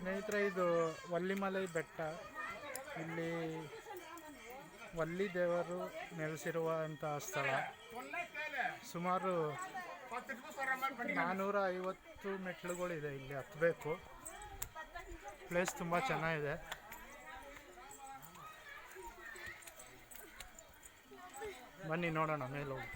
ಸ್ನೇಹಿತರೆ, ಇದು ವಲ್ಲಿಮಲೈ ಬೆಟ್ಟ. ಇಲ್ಲಿ ವಲ್ಲಿ ದೇವರು ನೆಲೆಸಿರುವಂಥ ಸ್ಥಳ. ಸುಮಾರು 450 ಮೆಟ್ಲುಗಳಿದೆ. ಇಲ್ಲಿ ಹತ್ತಬೇಕು. ಪ್ಲೇಸ್ ತುಂಬ ಚೆನ್ನಾಗಿದೆ. ಬನ್ನಿ ನೋಡೋಣ ಮೇಲೆ ಹೋಗಿ.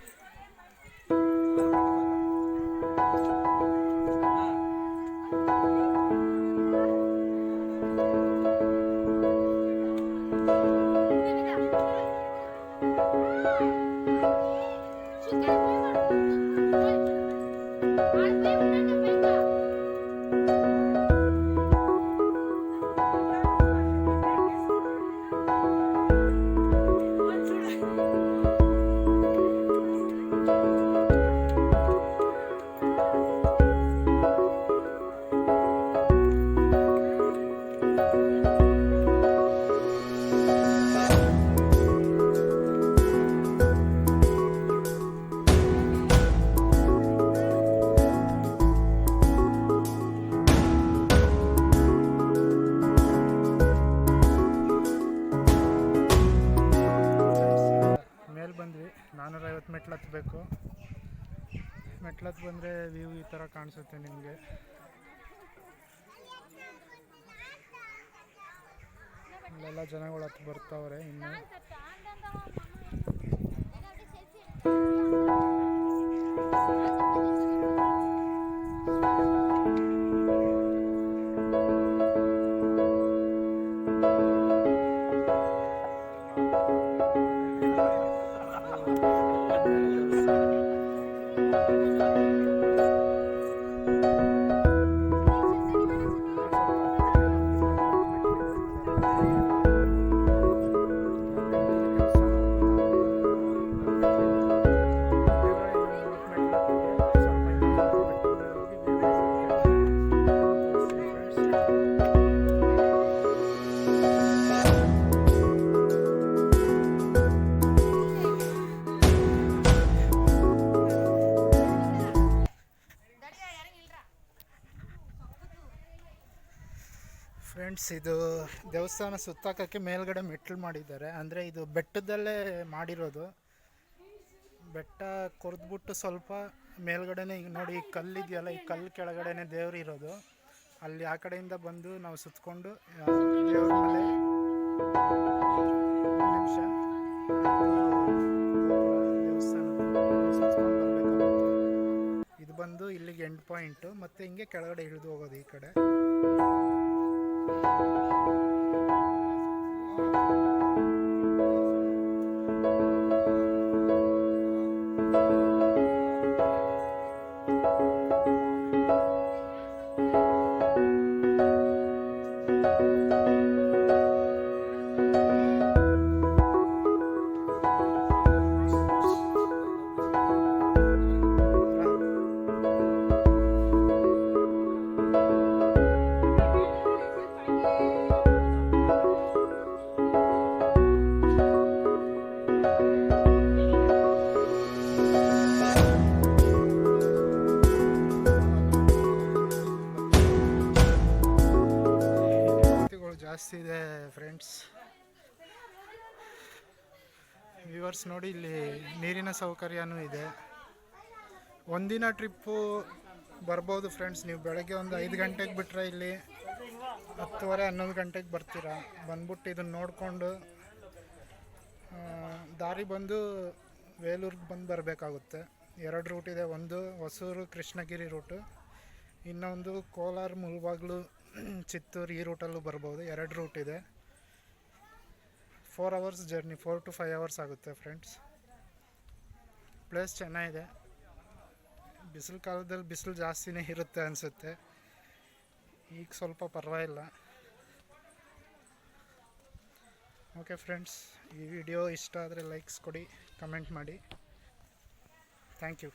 ಬಂದ್ವಿ. 450 ಮೆಟ್ಲು ಹತ್ತಬೇಕು. ಮೆಟ್ಲು ಹತ್ತು ಬಂದರೆ ವ್ಯೂ ಈ ಥರ ಕಾಣಿಸುತ್ತೆ ನಿಮಗೆ. ಇಲ್ಲೆಲ್ಲ ಜನಗಳು ಹತ್ತು ಬರ್ತಾವ್ರೆ. ಇನ್ನು ಫ್ರೆಂಡ್ಸ್, ಇದು ದೇವಸ್ಥಾನ ಸುತ್ತಾಕಕ್ಕೆ ಮೇಲ್ಗಡೆ ಮೆಟ್ಲು ಮಾಡಿದ್ದಾರೆ. ಅಂದರೆ ಇದು ಬೆಟ್ಟದಲ್ಲೇ ಮಾಡಿರೋದು. ಬೆಟ್ಟ ಕೊರೆದ್ಬಿಟ್ಟು ಸ್ವಲ್ಪ ಮೇಲ್ಗಡೆನೇ, ಈಗ ನೋಡಿ ಈ ಕಲ್ಲಿದೆಯಲ್ಲ, ಈ ಕಲ್ಲು ಕೆಳಗಡೆನೆ ದೇವ್ರು ಇರೋದು. ಅಲ್ಲಿ ಆ ಕಡೆಯಿಂದ ಬಂದು ನಾವು ಸುತ್ತಕೊಂಡು ದೇವ್ರ ಮೇಲೆ ನಿಮಿಷ ದೇವಸ್ಥಾನ ಸುತ್ಕೊಂಡು ಬರಬೇಕಾಗುತ್ತೆ. ಇದು ಬಂದು ಇಲ್ಲಿಗೆ ಎಂಡ್ ಪಾಯಿಂಟು. ಮತ್ತು ಹಿಂಗೆ ಕೆಳಗಡೆ ಇಳಿದು ಹೋಗೋದು ಈ ಕಡೆ. ಜಾಸ್ತಿ ಇದೆ ಫ್ರೆಂಡ್ಸ್. ವ್ಯೂವರ್ಸ್ ನೋಡಿ, ಇಲ್ಲಿ ನೀರಿನ ಸೌಕರ್ಯನೂ ಇದೆ. ಒಂದಿನ ಟ್ರಿಪ್ಪು ಬರ್ಬೋದು ಫ್ರೆಂಡ್ಸ್. ನೀವು ಬೆಳಗ್ಗೆ ಒಂದು 5 ಗಂಟೆಗೆ ಬಿಟ್ಟರೆ ಇಲ್ಲಿ 10:30 11 ಗಂಟೆಗೆ ಬರ್ತೀರಾ. ಬಂದ್ಬಿಟ್ಟು ಇದನ್ನು ನೋಡಿಕೊಂಡು ದಾರಿ ಬಂದು ವೇಲೂರಿಗೆ ಬಂದು ಬರಬೇಕಾಗುತ್ತೆ. 2 ರೂಟ್ ಇದೆ. ಒಂದು ಹೊಸೂರು ಕೃಷ್ಣಗಿರಿ ರೂಟು, ಇನ್ನೊಂದು ಕೋಲಾರ ಮುಳಬಾಗ್ಲು ಚಿತ್ತೂರು, ಈ ರೂಟಲ್ಲೂ ಬರ್ಬೋದು. 2 ರೂಟ್ ಇದೆ. 4 ಅವರ್ಸ್ ಜರ್ನಿ, 4 to 5 ಅವರ್ಸ್ ಆಗುತ್ತೆ ಫ್ರೆಂಡ್ಸ್. ಪ್ಲೇಸ್ ಚೆನ್ನಾಗಿದೆ. ಬಿಸಿಲು ಕಾಲದಲ್ಲಿ ಬಿಸಿಲು ಜಾಸ್ತಿನೇ ಇರುತ್ತೆ ಅನಿಸುತ್ತೆ. ಈಗ ಸ್ವಲ್ಪ ಪರವಾಗಿಲ್ಲ. ಓಕೆ ಫ್ರೆಂಡ್ಸ್, ಈ ವಿಡಿಯೋ ಇಷ್ಟ ಆದರೆ ಲೈಕ್ಸ್ ಕೊಡಿ, ಕಮೆಂಟ್ ಮಾಡಿ. Thank you.